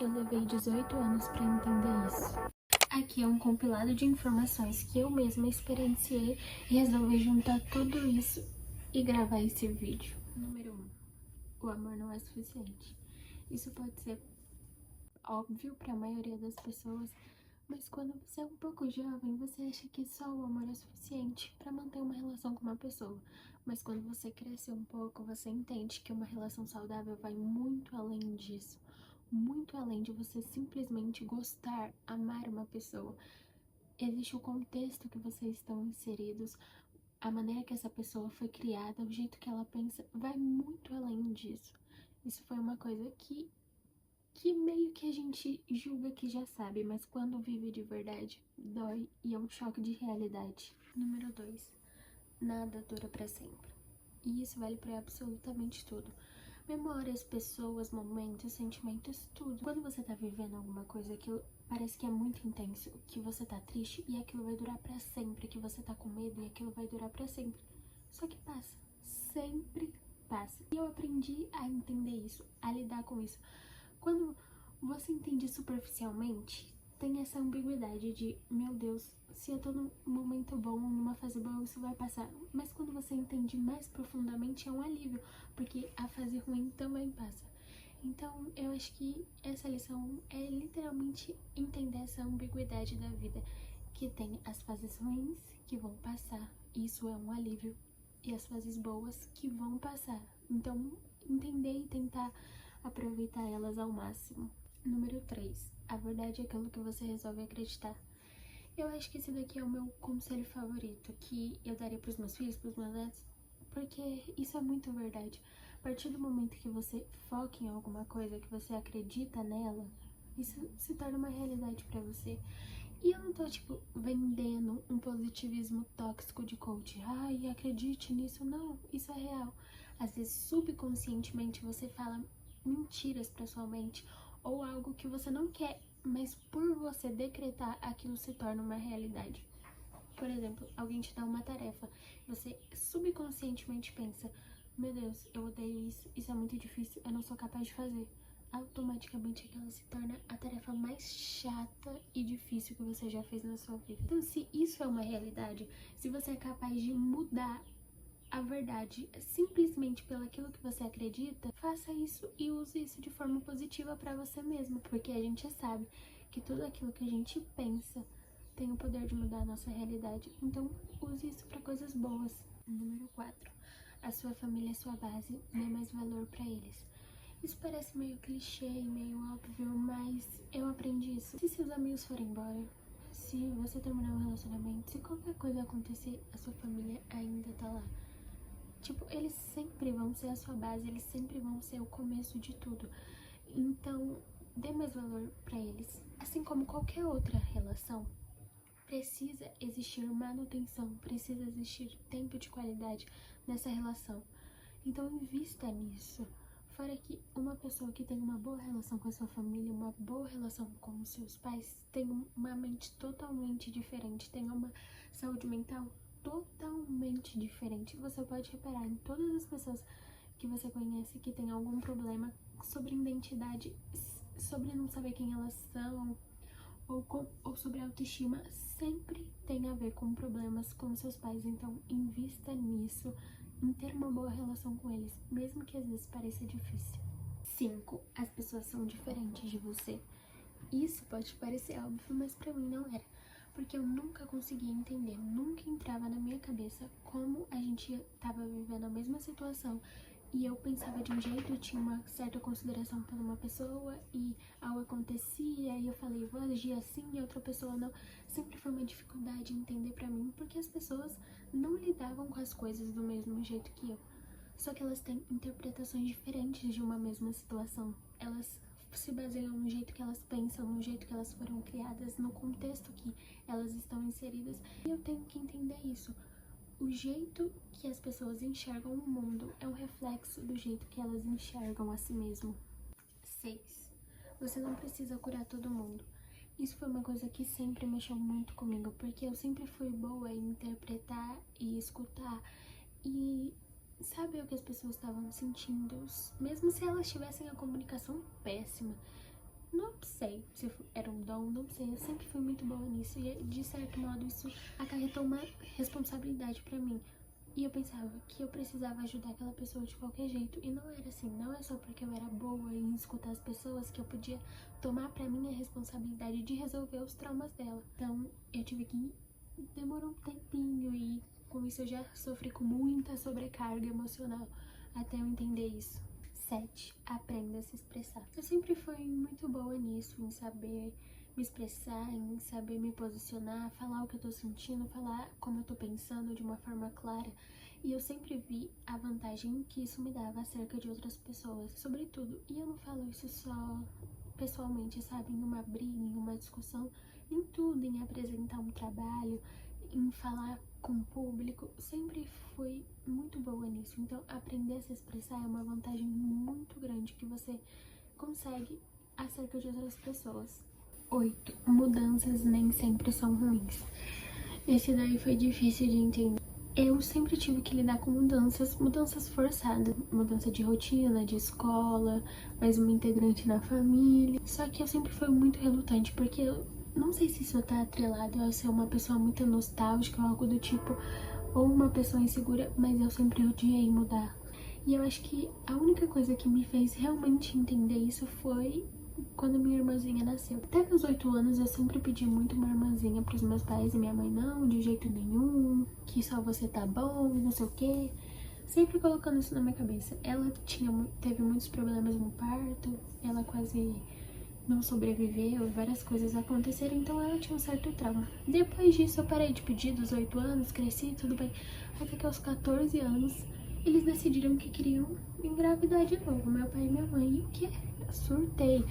Eu levei 18 anos para entender isso. Aqui é um compilado de informações que eu mesma experienciei e resolvi juntar tudo isso e gravar esse vídeo. Número 1. O amor não é suficiente. Isso pode ser óbvio para a maioria das pessoas, mas quando você é um pouco jovem, você acha que só o amor é suficiente para manter uma relação com uma pessoa. Mas quando você cresce um pouco, você entende que uma relação saudável vai muito além disso. Muito além de você simplesmente gostar, amar uma pessoa. Existe o contexto que vocês estão inseridos, a maneira que essa pessoa foi criada, o jeito que ela pensa, vai muito além disso. Isso foi uma coisa que meio que a gente julga que já sabe, mas quando vive de verdade, dói e é um choque de realidade. Número 2. Nada dura pra sempre. E isso vale pra absolutamente tudo. Memórias, pessoas, momentos, sentimentos, tudo. Quando você tá vivendo alguma coisa, aquilo parece que é muito intenso, que você tá triste e aquilo vai durar pra sempre, que você tá com medo e aquilo vai durar pra sempre. Só que passa. Sempre passa. E eu aprendi a entender isso, a lidar com isso. Quando você entende superficialmente, tem essa ambiguidade de, meu Deus, se eu tô num momento bom, numa fase boa, isso vai passar. Mas quando você entende mais profundamente, é um alívio, porque a fase ruim também passa. Então, eu acho que essa lição é literalmente entender essa ambiguidade da vida, que tem as fases ruins que vão passar, isso é um alívio, e as fases boas que vão passar. Então, entender e tentar aproveitar elas ao máximo. Número 3. A verdade é aquilo que você resolve acreditar. Eu acho que esse daqui é o meu conselho favorito, que eu daria pros meus filhos, pros meus netos, porque isso é muito verdade. A partir do momento que você foca em alguma coisa, que você acredita nela, isso se torna uma realidade pra você. E eu não tô, vendendo um positivismo tóxico de coach. Ai, acredite nisso. Não, isso é real. Às vezes, subconscientemente, você fala mentiras pra sua mente ou algo que você não quer, mas por você decretar, aquilo se torna uma realidade. Por exemplo, alguém te dá uma tarefa, você subconscientemente pensa, meu Deus, eu odeio isso, isso é muito difícil, eu não sou capaz de fazer. Automaticamente aquela se torna a tarefa mais chata e difícil que você já fez na sua vida. Então, se isso é uma realidade, se você é capaz de mudar a verdade simplesmente pelo aquilo que você acredita, faça isso e use isso de forma positiva para você mesmo, porque a gente sabe que tudo aquilo que a gente pensa tem o poder de mudar a nossa realidade. Então, use isso para coisas boas. Número 4. A sua família é sua base, dê mais valor para eles. Isso parece meio clichê e meio óbvio, mas eu aprendi isso. Se seus amigos forem embora, se você terminar um relacionamento, se qualquer coisa acontecer, a sua família ainda tá lá. Eles sempre vão ser a sua base, eles sempre vão ser o começo de tudo. Então, dê mais valor pra eles. Assim como qualquer outra relação, precisa existir manutenção, precisa existir tempo de qualidade nessa relação. Então, invista nisso. Fora que uma pessoa que tem uma boa relação com a sua família, uma boa relação com os seus pais, tem uma mente totalmente diferente, tem uma saúde mental totalmente diferente. Você pode reparar em todas as pessoas que você conhece que tem algum problema sobre identidade, sobre não saber quem elas são, ou sobre autoestima, sempre tem a ver com problemas com seus pais. Então, invista nisso, em ter uma boa relação com eles, mesmo que às vezes pareça difícil. 5. As pessoas são diferentes de você. Isso pode parecer óbvio, mas pra mim não era. Porque eu nunca conseguia entender, nunca entrava na minha cabeça como a gente tava vivendo a mesma situação e eu pensava de um jeito, eu tinha uma certa consideração por uma pessoa e algo acontecia e eu falei, vou agir assim e outra pessoa não. Sempre foi uma dificuldade entender pra mim, porque as pessoas não lidavam com as coisas do mesmo jeito que eu. Só que elas têm interpretações diferentes de uma mesma situação. Elas se baseiam no jeito que elas pensam, no jeito que elas foram criadas, no contexto que elas estão inseridas. E eu tenho que entender isso. O jeito que as pessoas enxergam o mundo é um reflexo do jeito que elas enxergam a si mesmo. 6. Você não precisa curar todo mundo. Isso foi uma coisa que sempre mexeu muito comigo, porque eu sempre fui boa em interpretar e escutar e saber o que as pessoas estavam sentindo, mesmo se elas tivessem a comunicação péssima. Não sei se era um dom, não sei. Eu sempre fui muito boa nisso e, de certo modo, isso acarretou uma responsabilidade pra mim. E eu pensava que eu precisava ajudar aquela pessoa de qualquer jeito. E não era assim, não é só porque eu era boa em escutar as pessoas que eu podia tomar pra mim a responsabilidade de resolver os traumas dela. Então, eu tive que... Demorou um tempinho e com isso eu já sofri com muita sobrecarga emocional até eu entender isso. 7. Aprenda a se expressar. Eu sempre fui muito boa nisso, em saber me expressar, em saber me posicionar, falar o que eu tô sentindo, falar como eu tô pensando de uma forma clara. E eu sempre vi a vantagem que isso me dava acerca de outras pessoas, sobretudo. E eu não falo isso só pessoalmente, sabe? Em uma briga, em uma discussão, em tudo, em apresentar um trabalho, em falar com o público, sempre fui muito boa nisso. Então, aprender a se expressar é uma vantagem muito grande que você consegue acerca de outras pessoas. 8. Mudanças nem sempre são ruins. Esse daí foi difícil de entender. Eu sempre tive que lidar com mudanças forçadas, mudança de rotina, de escola, mais uma integrante na família. Só que eu sempre fui muito relutante, porque eu não sei se isso tá atrelado a ser uma pessoa muito nostálgica ou algo do tipo, ou uma pessoa insegura, mas eu sempre odiei mudar. E eu acho que a única coisa que me fez realmente entender isso foi quando minha irmãzinha nasceu. Até meus 8 anos eu sempre pedi muito uma irmãzinha pros meus pais e minha mãe não, de jeito nenhum, que só você tá bom e não sei o quê. Sempre colocando isso na minha cabeça. Ela teve muitos problemas no parto, ela quase não sobreviveu, várias coisas aconteceram, então ela tinha um certo trauma. Depois disso eu parei de pedir dos 8 anos, cresci, tudo bem. Até que aos 14 anos eles decidiram que queriam engravidar de novo, meu pai e minha mãe. E o que? Surtei.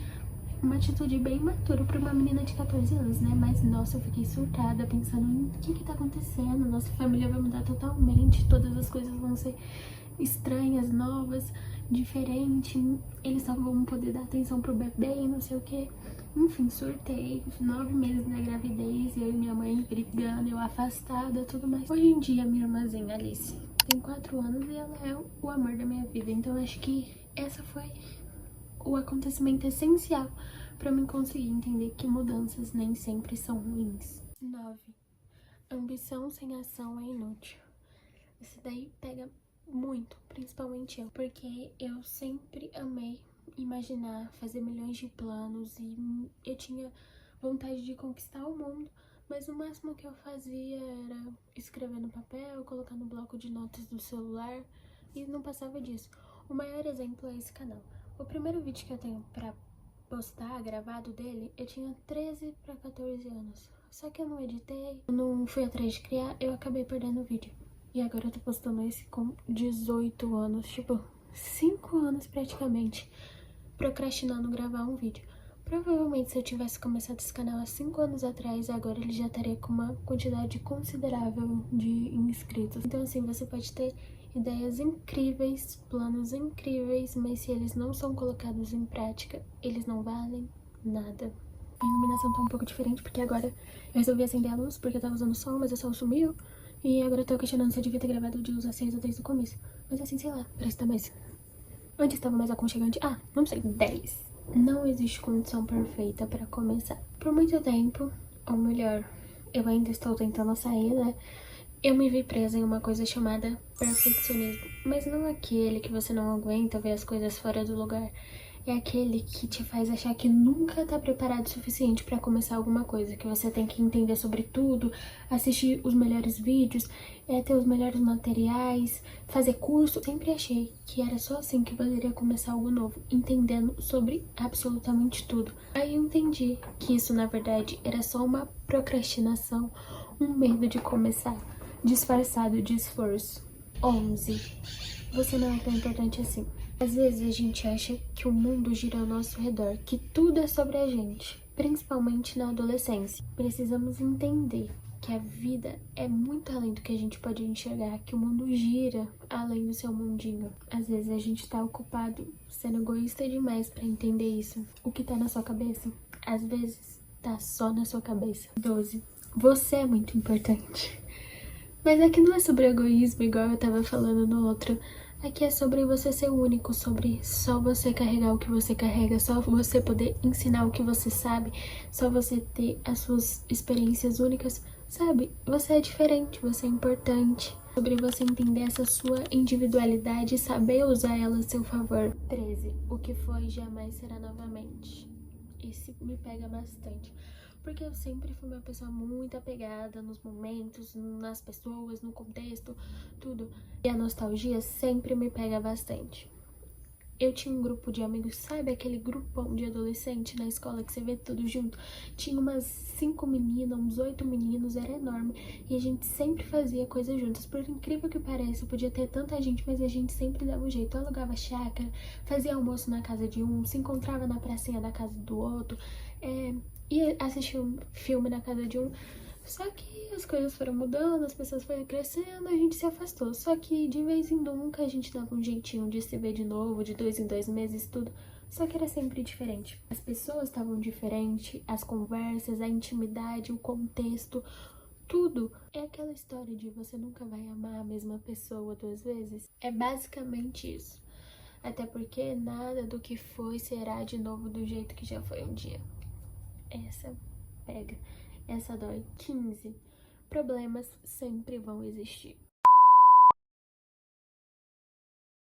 Uma atitude bem imatura pra uma menina de 14 anos, né? Mas, nossa, eu fiquei surtada, pensando em o que tá acontecendo? Nossa família vai mudar totalmente, todas as coisas vão ser estranhas, novas, diferentes. Eles só vão poder dar atenção pro bebê e não sei o que. Enfim, surtei. 9 meses na gravidez, eu e minha mãe brigando, eu afastada, tudo mais. Hoje em dia, minha irmãzinha Alice tem 4 anos e ela é o amor da minha vida. Então, acho que essa foi o acontecimento essencial para mim conseguir entender que mudanças nem sempre são ruins. 9. Ambição sem ação é inútil. Esse daí pega muito, principalmente eu, porque eu sempre amei imaginar, fazer milhões de planos e eu tinha vontade de conquistar o mundo, mas o máximo que eu fazia era escrever no papel, colocar no bloco de notas do celular e não passava disso. O maior exemplo é esse canal. O primeiro vídeo que eu tenho pra postar, gravado dele, eu tinha 13 pra 14 anos. Só que eu não editei, eu não fui atrás de criar, eu acabei perdendo o vídeo. E agora eu tô postando esse com 18 anos, tipo, 5 anos praticamente, procrastinando gravar um vídeo. Provavelmente se eu tivesse começado esse canal há 5 anos atrás, agora ele já estaria com uma quantidade considerável de inscritos. Então assim, você pode ter ideias incríveis, planos incríveis, mas se eles não são colocados em prática, eles não valem nada. A iluminação tá um pouco diferente, porque agora eu resolvi acender a luz, porque eu tava usando sol, mas o sol sumiu. E agora eu tô questionando se eu devia ter gravado de luz acesa desde o começo. Mas assim, sei lá, parece que tá mais... Antes estava mais aconchegante. Ah, não sei, 10. Não existe condição perfeita pra começar. Por muito tempo, ou melhor, eu ainda estou tentando sair, né? Eu me vi presa em uma coisa chamada perfeccionismo. Mas não aquele que você não aguenta ver as coisas fora do lugar. É aquele que te faz achar que nunca tá preparado o suficiente pra começar alguma coisa. Que você tem que entender sobre tudo, assistir os melhores vídeos, ter os melhores materiais, fazer curso. Sempre achei que era só assim que eu poderia começar algo novo, entendendo sobre absolutamente tudo. Aí eu entendi que isso, na verdade, era só uma procrastinação, um medo de começar, disfarçado de esforço. 11. Você não é tão importante assim. Às vezes a gente acha que o mundo gira ao nosso redor, que tudo é sobre a gente, principalmente na adolescência. Precisamos entender que a vida é muito além do que a gente pode enxergar, que o mundo gira além do seu mundinho. Às vezes a gente tá ocupado sendo egoísta demais pra entender isso. O que tá na sua cabeça, às vezes, tá só na sua cabeça. 12. Você é muito importante. Mas aqui não é sobre egoísmo, igual eu tava falando no outro. Aqui é sobre você ser único, sobre só você carregar o que você carrega, só você poder ensinar o que você sabe, só você ter as suas experiências únicas, sabe? Você é diferente, você é importante. Sobre você entender essa sua individualidade e saber usar ela a seu favor. 13. O que foi jamais será novamente. Esse me pega bastante. Porque eu sempre fui uma pessoa muito apegada nos momentos, nas pessoas, no contexto, tudo. E a nostalgia sempre me pega bastante. Eu tinha um grupo de amigos, sabe aquele grupão de adolescente na escola que você vê tudo junto? Tinha umas 5 meninas, uns 8 meninos, era enorme. E a gente sempre fazia coisas juntas. Por incrível que pareça, podia ter tanta gente, mas a gente sempre dava um jeito. Alugava chácara, fazia almoço na casa de um, se encontrava na pracinha da casa do outro, ia assistir um filme na casa de um. Só que as coisas foram mudando, as pessoas foram crescendo, a gente se afastou. Só que de vez em nunca a gente dava um jeitinho de se ver de novo, de 2 em 2 meses, tudo. Só que era sempre diferente. As pessoas estavam diferentes, as conversas, a intimidade, o contexto, tudo. É aquela história de você nunca vai amar a mesma pessoa 2 vezes. É basicamente isso. Até porque nada do que foi será de novo do jeito que já foi um dia. Essa pega. Essa dói. 15. Problemas sempre vão existir.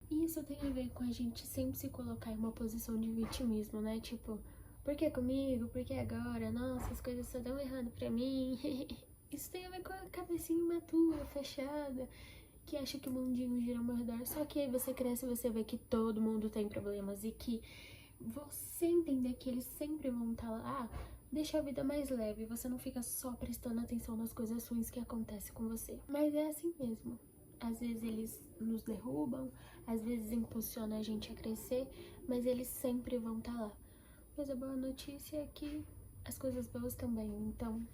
E isso tem a ver com a gente sempre se colocar em uma posição de vitimismo, né? Tipo, por que comigo? Por que agora? Nossa, as coisas só dão errado pra mim. Isso tem a ver com a cabecinha imatura, fechada, que acha que o mundinho gira ao meu redor. Só que aí você cresce e você vê que todo mundo tem problemas e que você entender que eles sempre vão estar lá, deixa a vida mais leve. Você não fica só prestando atenção nas coisas ruins que acontecem com você. Mas é assim mesmo. Às vezes eles nos derrubam, às vezes impulsionam a gente a crescer, mas eles sempre vão estar lá. Mas a boa notícia é que as coisas boas também, então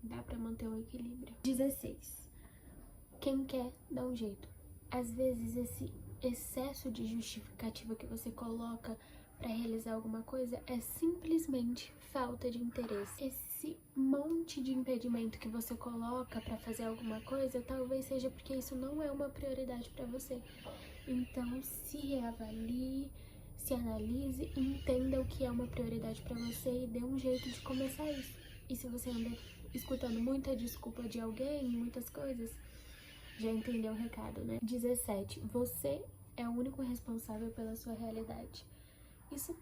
dá pra manter o equilíbrio. 16. Quem quer, dá um jeito. Às vezes esse excesso de justificativa que você coloca para realizar alguma coisa é simplesmente falta de interesse. Esse monte de impedimento que você coloca para fazer alguma coisa, talvez seja porque isso não é uma prioridade para você. Então, se reavalie, se analise e entenda o que é uma prioridade para você e dê um jeito de começar isso. E se você anda escutando muita desculpa de alguém, muitas coisas, já entendeu o recado, né? 17. Você é o único responsável pela sua realidade. Isso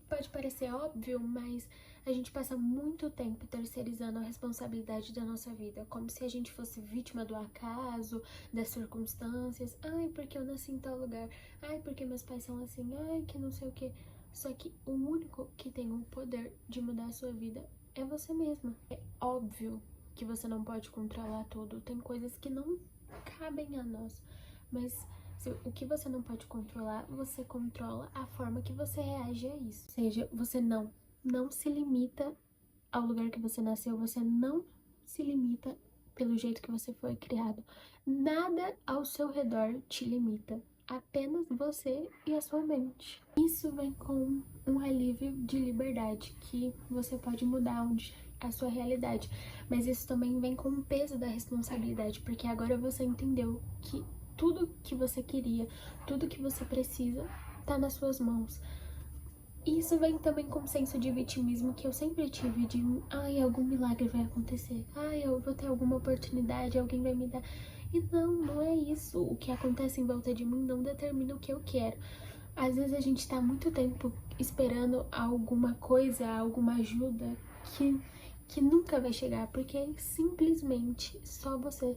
pode parecer óbvio, mas a gente passa muito tempo terceirizando a responsabilidade da nossa vida, como se a gente fosse vítima do acaso, das circunstâncias. Ai, porque eu nasci em tal lugar. Ai, porque meus pais são assim. Ai, que não sei o que. Só que o único que tem o poder de mudar a sua vida é você mesma. É óbvio que você não pode controlar tudo. Tem coisas que não cabem a nós, mas o que você não pode controlar, você controla a forma que você reage a isso. Ou seja, você não se limita ao lugar que você nasceu, você não se limita pelo jeito que você foi criado. Nada ao seu redor te limita, apenas você e a sua mente. Isso vem com um alívio de liberdade, que você pode mudar a sua realidade, mas isso também vem com o peso da responsabilidade, porque agora você entendeu que tudo que você queria, tudo que você precisa, tá nas suas mãos. Isso vem também com o senso de vitimismo que eu sempre tive de, ai, algum milagre vai acontecer, ai, eu vou ter alguma oportunidade, alguém vai me dar. E não é isso. O que acontece em volta de mim não determina o que eu quero. Às vezes a gente tá muito tempo esperando alguma coisa, alguma ajuda que nunca vai chegar, porque simplesmente só você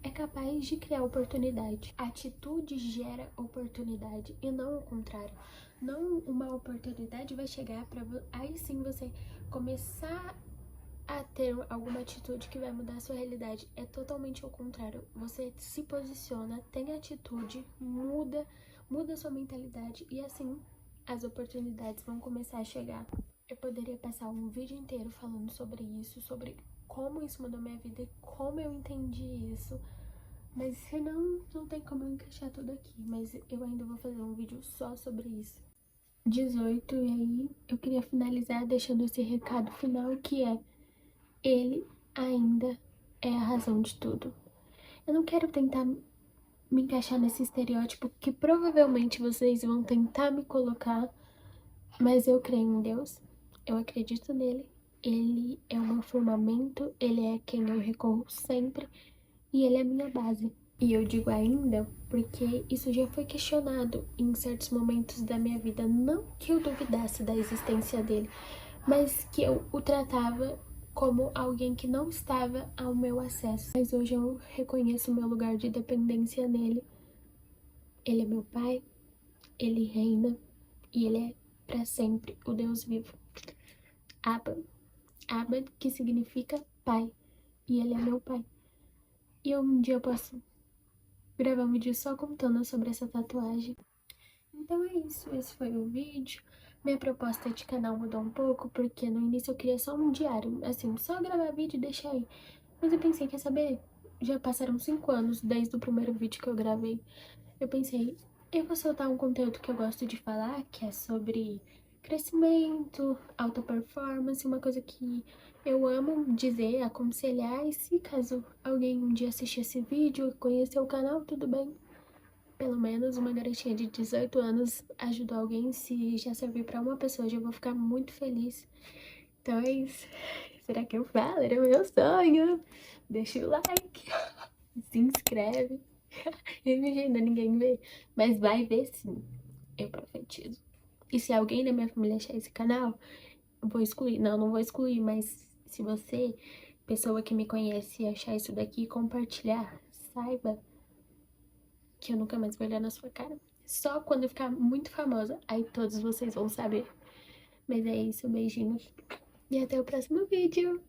é capaz de criar oportunidade. Atitude gera oportunidade e não o contrário. Não uma oportunidade vai chegar para aí sim você começar a ter alguma atitude que vai mudar a sua realidade. É totalmente o contrário. Você se posiciona, tem atitude, muda a sua mentalidade e assim as oportunidades vão começar a chegar. Eu poderia passar um vídeo inteiro falando sobre isso, sobre como isso mudou minha vida e como eu entendi isso. Mas senão não tem como eu encaixar tudo aqui. Mas eu ainda vou fazer um vídeo só sobre isso. 18, e aí eu queria finalizar deixando esse recado final que é: ele ainda é a razão de tudo. Eu não quero tentar me encaixar nesse estereótipo que provavelmente vocês vão tentar me colocar, mas eu creio em Deus, eu acredito nele, ele é o meu firmamento, ele é quem eu recorro sempre e ele é a minha base. E eu digo ainda porque isso já foi questionado em certos momentos da minha vida, não que eu duvidasse da existência dele, mas que eu o tratava como alguém que não estava ao meu acesso. Mas hoje eu reconheço o meu lugar de dependência nele. Ele é meu pai, ele reina e ele é para sempre o Deus vivo. Abba, Abba que significa pai, e ele é meu pai. E um dia eu posso gravar um vídeo só contando sobre essa tatuagem. Então é isso, esse foi o vídeo. Minha proposta de canal mudou um pouco, porque no início eu queria só um diário, assim, só gravar vídeo e deixar aí. Mas eu pensei, quer saber? Já passaram 5 anos desde o primeiro vídeo que eu gravei. Eu pensei, eu vou soltar um conteúdo que eu gosto de falar, que é sobre crescimento, alta performance, uma coisa que eu amo dizer, aconselhar. E se caso alguém um dia assistir esse vídeo e conhecer o canal, tudo bem. Pelo menos uma garotinha de 18 anos ajudou alguém. Se já servir pra uma pessoa, já vou ficar muito feliz. Então é isso. Será que eu falo? Era o meu sonho. Deixa o like. Se inscreve. Imagina, ninguém vê. Mas vai ver sim. Eu profetizo. E se alguém da minha família achar esse canal, eu vou excluir. Não, não vou excluir, mas se você, pessoa que me conhece, achar isso daqui e compartilhar, saiba que eu nunca mais vou olhar na sua cara. Só quando eu ficar muito famosa, aí todos vocês vão saber. Mas é isso, beijinhos. E até o próximo vídeo.